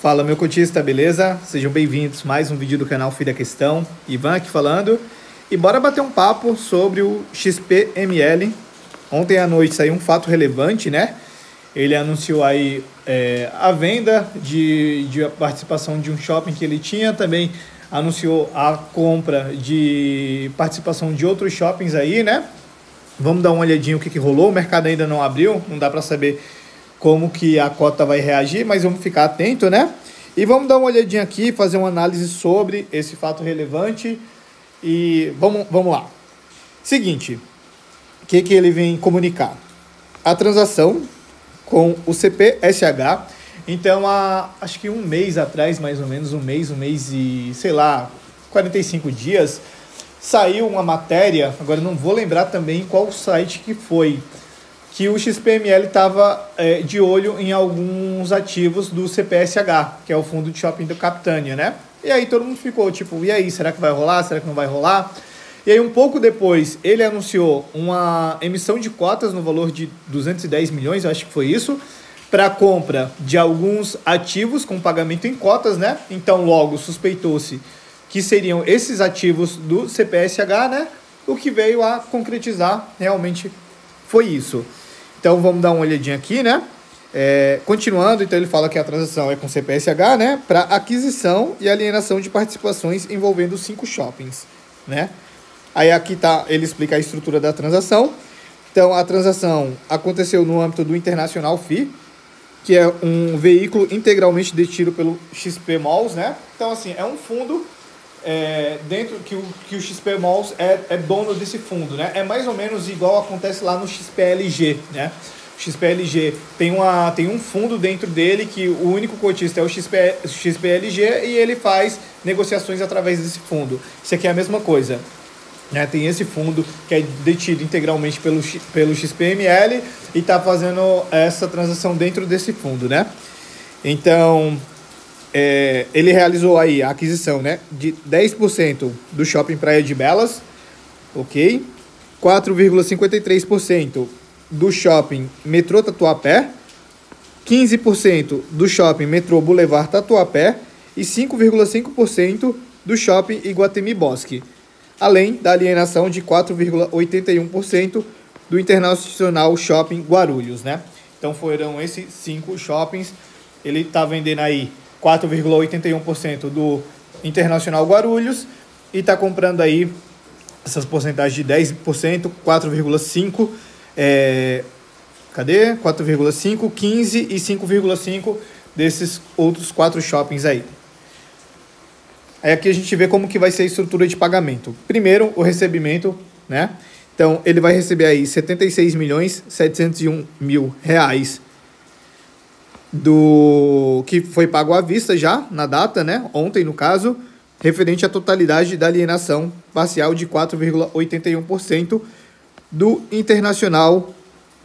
Fala, meu cotista, beleza? Sejam bem-vindos a mais um vídeo do canal Filho da Questão. Ivan aqui falando. E bora bater um papo sobre o XPML. Ontem à noite saiu um fato relevante, né? Ele anunciou aí a venda de participação de um shopping que ele tinha. Também anunciou a compra de participação de outros shoppings aí, né? Vamos dar uma olhadinha o que rolou. O mercado ainda não abriu, não dá para saber como que a cota vai reagir, mas vamos ficar atento, né? E vamos dar uma olhadinha aqui, fazer uma análise sobre esse fato relevante. E vamos lá. Seguinte, o que ele vem comunicar? A transação com o CPSH. Então, acho que um mês atrás, mais ou menos, um mês e, sei lá, 45 dias, saiu uma matéria, agora não vou lembrar também qual site que foi, que o XPML estava de olho em alguns ativos do CPSH, que é o fundo de shopping do Capitânia, né? E aí todo mundo ficou tipo, e aí, será que vai rolar? Será que não vai rolar? E aí um pouco depois ele anunciou uma emissão de cotas no valor de 210 milhões, eu acho que foi isso, para compra de alguns ativos com pagamento em cotas, né? Então logo suspeitou-se que seriam esses ativos do CPSH, né? O que veio a concretizar realmente foi isso. Então vamos dar uma olhadinha aqui, né? Continuando, então ele fala que a transação é com CPSH, né? Para aquisição e alienação de participações envolvendo 5 shoppings, né? Aí aqui tá, ele explica a estrutura da transação. Então a transação aconteceu no âmbito do International FI, que é um veículo integralmente detido pelo XP Malls, né? Então assim, é um fundo dentro que o XP Malls é dono desse fundo, né? É mais ou menos igual acontece lá no XPLG, né? O XPLG tem um fundo dentro dele que o único cotista é o XPLG e ele faz negociações através desse fundo. Isso aqui é a mesma coisa, né? Tem esse fundo que é detido integralmente pelo XPML e está fazendo essa transação dentro desse fundo, né? Então ele realizou aí a aquisição, né, de 10% do Shopping Praia de Belas, ok? 4,53% do Shopping Metrô Tatuapé, 15% do Shopping Metrô Boulevard Tatuapé e 5,5% do Shopping Iguatemi Bosque, além da alienação de 4,81% do Internacional Shopping Guarulhos, né? Então foram esses 5 shoppings. Ele está vendendo aí 4,81% do Internacional Guarulhos e está comprando aí essas porcentagens de 10%, 4,5%, 4,5%, 15% e 5,5% desses outros 4 shoppings aí. Aí aqui a gente vê como que vai ser a estrutura de pagamento. Primeiro, o recebimento, né? Então, ele vai receber aí 76.701.000 reais do que foi pago à vista já na data, né? Ontem, no caso, referente à totalidade da alienação parcial de 4,81% do Internacional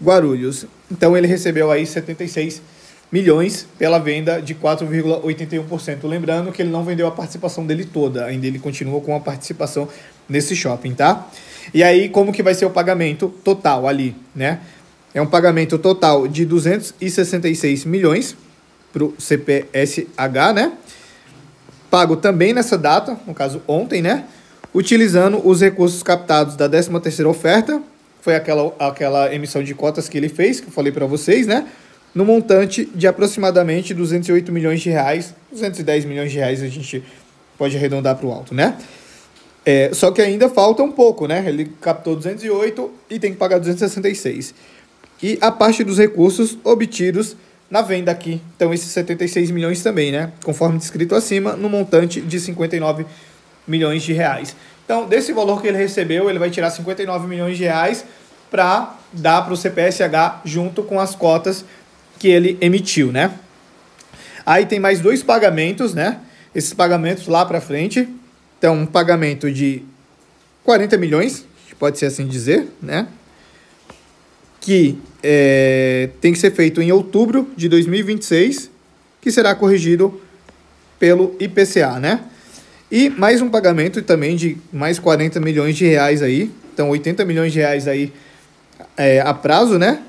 Guarulhos. Então ele recebeu aí 76 milhões pela venda de 4,81%. Lembrando que ele não vendeu a participação dele toda, ainda ele continua com a participação nesse shopping, tá? E aí como que vai ser o pagamento total ali, né? É um pagamento total de 266 milhões para o CPSH, né? Pago também nessa data, no caso ontem, né? Utilizando os recursos captados da 13ª oferta, foi aquela emissão de cotas que ele fez, que eu falei para vocês, né? No montante de aproximadamente 208 milhões de reais, 210 milhões de reais a gente pode arredondar para o alto, né? Só que ainda falta um pouco, né? Ele captou 208 e tem que pagar 266. E a parte dos recursos obtidos na venda aqui. Então, esses 76 milhões também, né? Conforme descrito acima, no montante de 59 milhões de reais. Então, desse valor que ele recebeu, ele vai tirar 59 milhões de reais para dar para o CPSH junto com as cotas que ele emitiu, né? Aí tem mais 2 pagamentos, né? Esses pagamentos lá para frente. Então, um pagamento de 40 milhões, pode ser assim dizer, né? Que tem que ser feito em outubro de 2026, que será corrigido pelo IPCA, né? E mais um pagamento também de mais 40 milhões de reais aí, então 80 milhões de reais aí a prazo, né?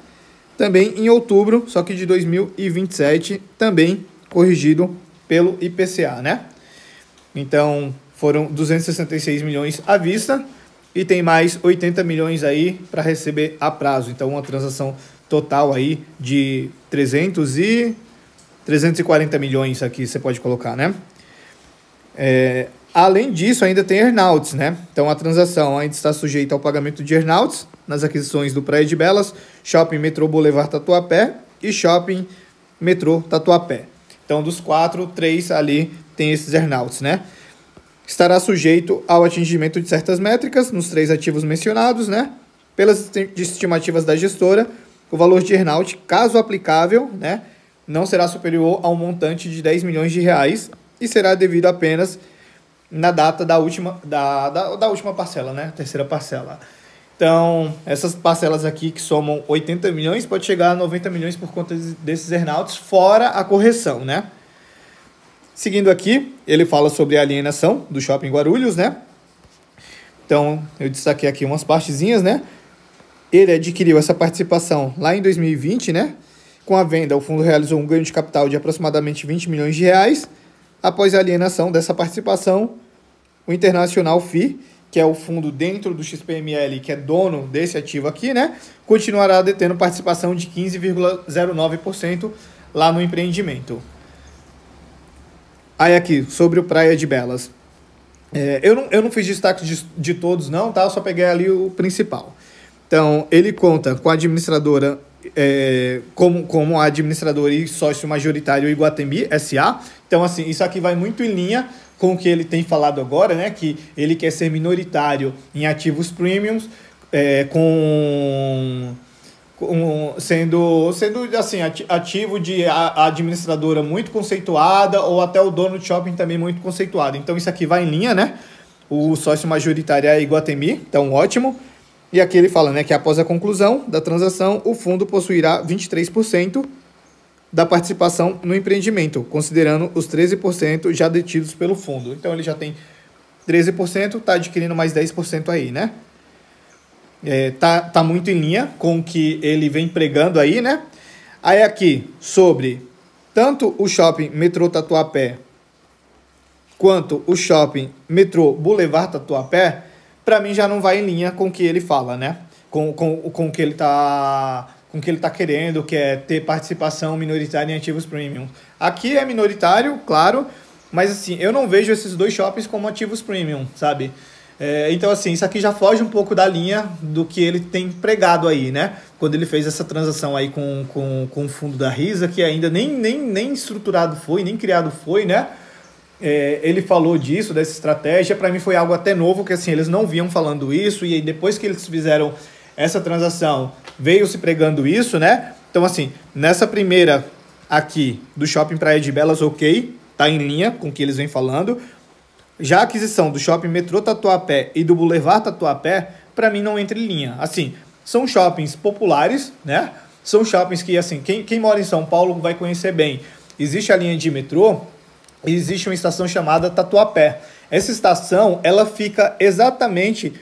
Também em outubro, só que de 2027, também corrigido pelo IPCA, né? Então, foram 266 milhões à vista e tem mais 80 milhões aí para receber a prazo. Então, uma transação total aí de 340 milhões aqui você pode colocar, né? Além disso, ainda tem earnouts, né? Então, a transação ainda está sujeita ao pagamento de earnouts nas aquisições do Praia de Belas, Shopping Metrô Boulevard Tatuapé e Shopping Metrô Tatuapé. Então, dos 4, 3 ali tem esses earnouts, né? Estará sujeito ao atingimento de certas métricas nos 3 ativos mencionados, né? Pelas estimativas da gestora, o valor de earnout, caso aplicável, né, não será superior a um montante de 10 milhões de reais e será devido apenas na data da última parcela, né? Terceira parcela. Então, essas parcelas aqui que somam 80 milhões, pode chegar a 90 milhões por conta desses earnouts, fora a correção, né? Seguindo aqui, ele fala sobre a alienação do Shopping Guarulhos, né? Então, eu destaquei aqui umas partezinhas, né? Ele adquiriu essa participação lá em 2020, né? Com a venda, o fundo realizou um ganho de capital de aproximadamente 20 milhões de reais. Após a alienação dessa participação, o Internacional FI, que é o fundo dentro do XPML, que é dono desse ativo aqui, né, continuará detendo participação de 15,09% lá no empreendimento. Aí aqui, sobre o Praia de Belas. Eu não fiz destaque de todos não, tá? Eu só peguei ali o principal. Então, ele conta com a administradora, como a administradora e sócio majoritário Iguatemi S.A. Então, assim, isso aqui vai muito em linha com o que ele tem falado agora, né? Que ele quer ser minoritário em ativos premiums, sendo assim, ativo de a administradora muito conceituada ou até o dono de shopping também muito conceituado. Então, isso aqui vai em linha, né? O sócio majoritário é a Iguatemi, então ótimo. E aqui ele fala, né, que após a conclusão da transação, o fundo possuirá 23% da participação no empreendimento, considerando os 13% já detidos pelo fundo. Então, ele já tem 13%, está adquirindo mais 10% aí, né? Tá muito em linha com o que ele vem pregando aí, né? Aí aqui, sobre tanto o Shopping Metrô Tatuapé quanto o Shopping Metrô Boulevard Tatuapé, para mim já não vai em linha com o que ele fala, né? Com o que ele tá querendo, que é ter participação minoritária em ativos premium. Aqui é minoritário, claro, mas assim, eu não vejo esses dois shoppings como ativos premium, sabe? Então, assim, isso aqui já foge um pouco da linha do que ele tem pregado aí, né? Quando ele fez essa transação aí com o fundo da Risa, que ainda nem estruturado foi, nem criado foi, né? Ele falou disso, dessa estratégia. Para mim foi algo até novo, que assim, eles não vinham falando isso, e aí depois que eles fizeram essa transação, veio se pregando isso, né? Então, assim, nessa primeira aqui do Shopping Praia de Belas, ok, tá em linha com o que eles vêm falando. Já a aquisição do Shopping Metrô Tatuapé e do Boulevard Tatuapé, para mim não entra em linha. Assim, são shoppings populares, né? São shoppings que, assim, quem mora em São Paulo vai conhecer bem. Existe a linha de metrô e existe uma estação chamada Tatuapé. Essa estação, ela fica exatamente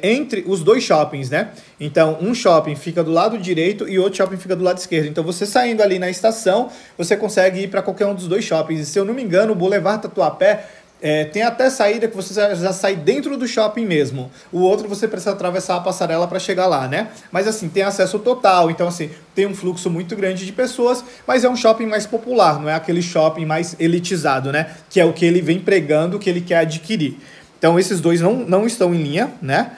entre os dois shoppings, né? Então, um shopping fica do lado direito e outro shopping fica do lado esquerdo. Então, você saindo ali na estação, você consegue ir para qualquer um dos dois shoppings. E, se eu não me engano, o Boulevard Tatuapé tem até saída que você já sai dentro do shopping mesmo. O outro você precisa atravessar a passarela para chegar lá, né? Mas assim, tem acesso total. Então assim, tem um fluxo muito grande de pessoas, mas é um shopping mais popular, não é aquele shopping mais elitizado, né? Que é o que ele vem pregando, que ele quer adquirir. Então esses dois não estão em linha, né?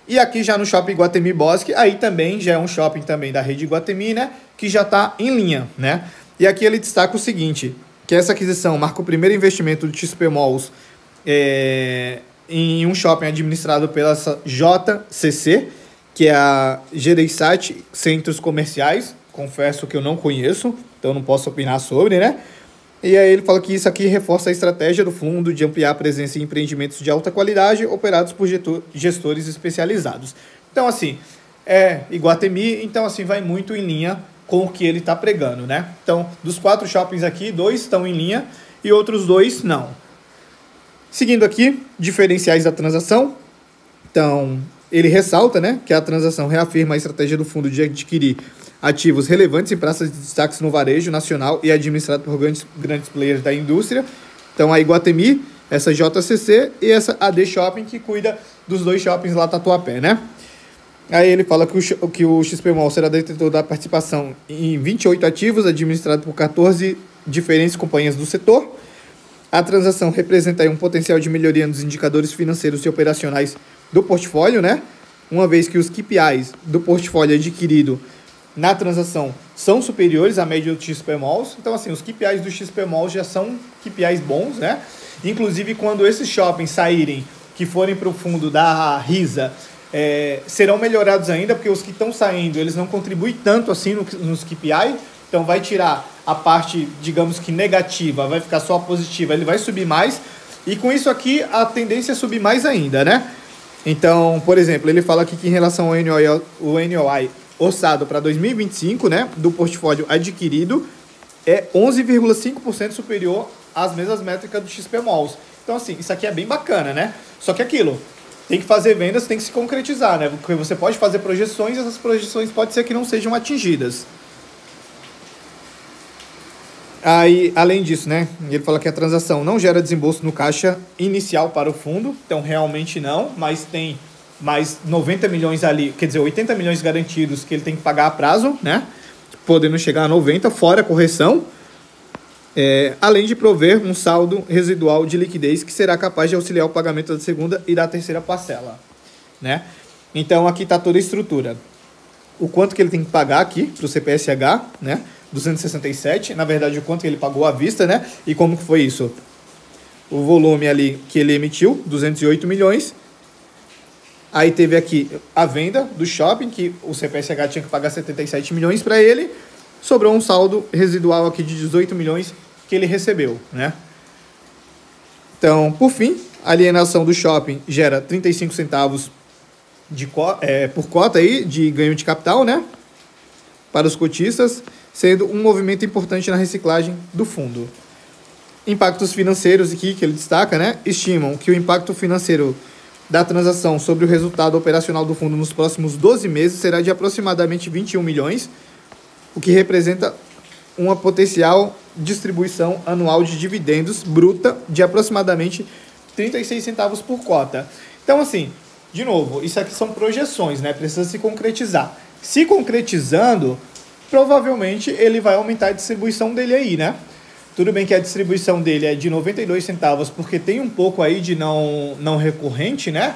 E aqui já no Shopping Iguatemi Bosque, aí também já é um shopping também da rede Iguatemi, né? Que já está em linha, né? E aqui ele destaca o seguinte, que essa aquisição marca o primeiro investimento do XP Malls em um shopping administrado pela JCC, que é a Gereissati Centros Comerciais. Confesso que eu não conheço, então não posso opinar sobre, né? E aí ele fala que isso aqui reforça a estratégia do fundo de ampliar a presença em empreendimentos de alta qualidade operados por gestores especializados. Então, assim, Iguatemi, então, assim, vai muito em linha com o que ele está pregando, né? Então, dos 4 shoppings aqui, 2 estão em linha e outros 2 não. Seguindo aqui, diferenciais da transação. Então, ele ressalta, né, que a transação reafirma a estratégia do fundo de adquirir ativos relevantes em praças de destaques no varejo nacional e administrado por grandes players da indústria. Então, a Iguatemi, essa JCC e essa AD Shopping, que cuida dos dois shoppings lá Tatuapé, né? Aí ele fala que o XP Mall será detentor da participação em 28 ativos, administrado por 14 diferentes companhias do setor. A transação representa aí um potencial de melhoria nos indicadores financeiros e operacionais do portfólio, né? Uma vez que os KPIs do portfólio adquirido na transação são superiores à média do XP Malls. Então, assim, os KPIs do XP Malls já são KPIs bons, né? Inclusive, quando esses shoppings saírem, que forem para o fundo da Risa, serão melhorados ainda, porque os que estão saindo, eles não contribuem tanto assim nos KPI. Então, vai tirar a parte, digamos que negativa, vai ficar só a positiva, ele vai subir mais. E com isso aqui, a tendência é subir mais ainda, né? Então, por exemplo, ele fala aqui que em relação ao NOI orçado para 2025, né, do portfólio adquirido, é 11,5% superior às mesmas métricas do XP Malls. Então, assim, isso aqui é bem bacana, né? Só que aquilo, tem que fazer vendas, tem que se concretizar, né? Porque você pode fazer projeções e essas projeções pode ser que não sejam atingidas. Aí, além disso, né, ele fala que a transação não gera desembolso no caixa inicial para o fundo, então realmente não, mas tem mais 90 milhões ali, quer dizer, 80 milhões garantidos que ele tem que pagar a prazo, né, podendo chegar a 90, fora a correção, além de prover um saldo residual de liquidez que será capaz de auxiliar o pagamento da segunda e da terceira parcela, né. Então, aqui está toda a estrutura. O quanto que ele tem que pagar aqui para o CPSH, né, 267, na verdade o quanto que ele pagou à vista, né, e como que foi isso? O volume ali que ele emitiu, 208 milhões, aí teve aqui a venda do shopping, que o CPSH tinha que pagar 77 milhões para ele, sobrou um saldo residual aqui de 18 milhões que ele recebeu, né. Então, por fim, a alienação do shopping gera 35 centavos por cota aí de ganho de capital, né, para os cotistas, sendo um movimento importante na reciclagem do fundo. Impactos financeiros aqui que ele destaca, né, estimam que o impacto financeiro da transação sobre o resultado operacional do fundo nos próximos 12 meses será de aproximadamente 21 milhões, o que representa uma potencial distribuição anual de dividendos bruta de aproximadamente 36 centavos por cota. Então, assim, de novo, isso aqui são projeções, né? Precisa se concretizar. Se concretizando, provavelmente ele vai aumentar a distribuição dele aí, né? Tudo bem que a distribuição dele é de 92 centavos, porque tem um pouco aí de não recorrente, né?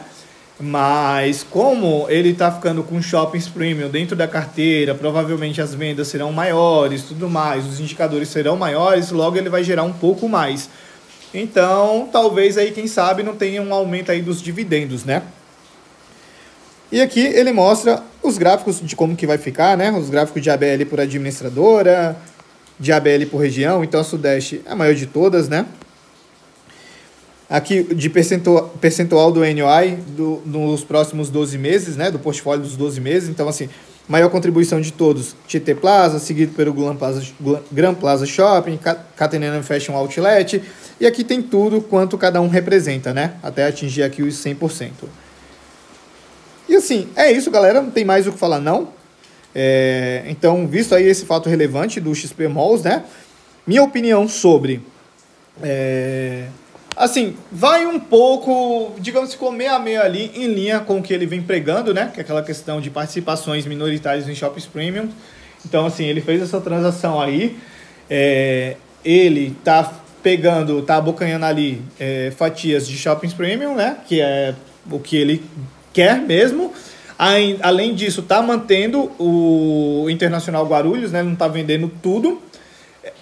Mas como ele está ficando com shoppings premium dentro da carteira, provavelmente as vendas serão maiores, tudo mais, os indicadores serão maiores, logo ele vai gerar um pouco mais. Então, talvez aí, quem sabe, não tenha um aumento aí dos dividendos, né? E aqui ele mostra os gráficos de como que vai ficar, né? Os gráficos de ABL por administradora, de ABL por região. Então, a Sudeste é a maior de todas, né? Aqui, de percentual do NOI nos próximos 12 meses, né? Do portfólio dos 12 meses. Então, assim, maior contribuição de todos, Tietê Plaza, seguido pelo Gran Plaza Shopping, Catenana Fashion Outlet. E aqui tem tudo quanto cada um representa, né? Até atingir aqui os 100%. E assim, é isso, galera. Não tem mais o que falar, não. Então, visto aí esse fato relevante do XP Malls, né? Minha opinião sobre... assim, vai um pouco, digamos que ficou meio a meio ali, em linha com o que ele vem pregando, né? Que é aquela questão de participações minoritárias em shoppings premium. Então, assim, ele fez essa transação aí. Ele tá abocanhando ali fatias de shoppings premium, né? Que é o que ele quer mesmo. Além disso, tá mantendo o Internacional Guarulhos, né? Não tá vendendo tudo.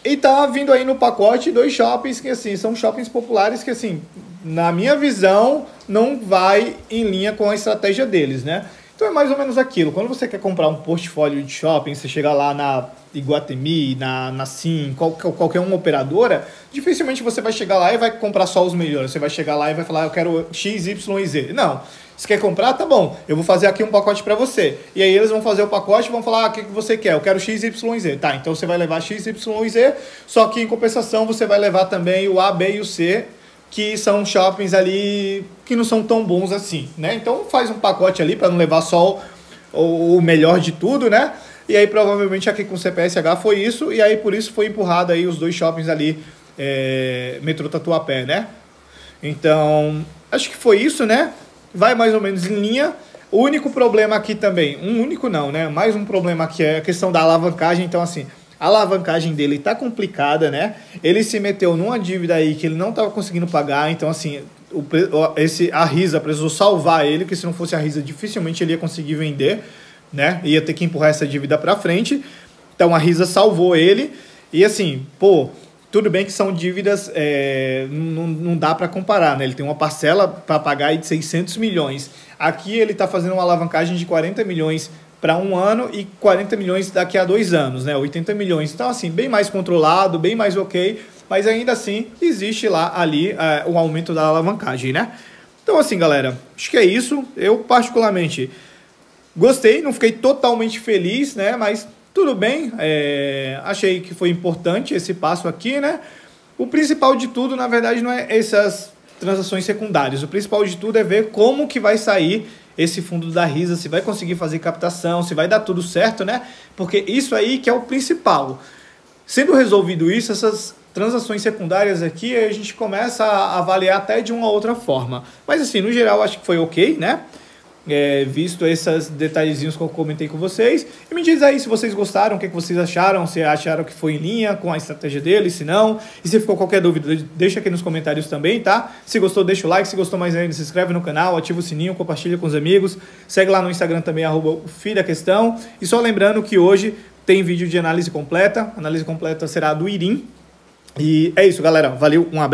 E tá vindo aí no pacote 2 shoppings que, assim, são shoppings populares que, assim, na minha visão, não vai em linha com a estratégia deles, né? Então é mais ou menos aquilo. Quando você quer comprar um portfólio de shopping, você chega lá na Iguatemi, na Sim, qualquer uma operadora, dificilmente você vai chegar lá e vai comprar só os melhores. Você vai chegar lá e vai falar, eu quero X, Y e Z. Não. Você quer comprar? Tá bom. Eu vou fazer aqui um pacote para você. E aí eles vão fazer o pacote e vão falar, o que você quer? Eu quero X, Y e Z. Tá, então você vai levar X, Y e Z, só que em compensação você vai levar também o A, B e o C que são shoppings ali que não são tão bons assim, né? Então faz um pacote ali para não levar só o melhor de tudo, né? E aí provavelmente aqui com o CPSH foi isso, e aí por isso foi empurrado aí os dois shoppings ali, metrô Tatuapé, né? Então, acho que foi isso, né? Vai mais ou menos em linha. O único problema aqui também, único não, né? Mais um problema aqui é a questão da alavancagem. Então, assim, a alavancagem dele tá complicada, né? Ele se meteu numa dívida aí que ele não tava conseguindo pagar. Então, assim, a Risa precisou salvar ele, que se não fosse a Risa, dificilmente ele ia conseguir vender, né? Ia ter que empurrar essa dívida para frente. Então, a Risa salvou ele. E, assim, pô, tudo bem que são dívidas, não dá para comparar, né? Ele tem uma parcela para pagar aí de 600 milhões. Aqui ele está fazendo uma alavancagem de 40 milhões para um ano e 40 milhões daqui a 2 anos, né? 80 milhões. Então, assim, bem mais controlado, bem mais ok, mas ainda assim existe ali o aumento da alavancagem, né? Então, assim, galera, acho que é isso. Eu, particularmente, gostei, não fiquei totalmente feliz, né? Mas tudo bem, achei que foi importante esse passo aqui, né? O principal de tudo, na verdade, não é essas transações secundárias. O principal de tudo é ver como que vai sair esse fundo da Risa, se vai conseguir fazer captação, se vai dar tudo certo, né? Porque isso aí que é o principal. Sendo resolvido isso, essas transações secundárias aqui, a gente começa a avaliar até de uma outra forma. Mas assim, no geral, acho que foi ok, né? Visto esses detalhezinhos que eu comentei com vocês. E me diz aí se vocês gostaram, o que vocês acharam, se acharam que foi em linha com a estratégia dele, se não. E se ficou qualquer dúvida, deixa aqui nos comentários também, tá? Se gostou, deixa o like, se gostou mais ainda, se inscreve no canal, ativa o sininho, compartilha com os amigos. Segue lá no Instagram também, @FidaQuestão. E só lembrando que hoje tem vídeo de análise completa. A análise completa será do Irim. E é isso, galera. Valeu, um abraço.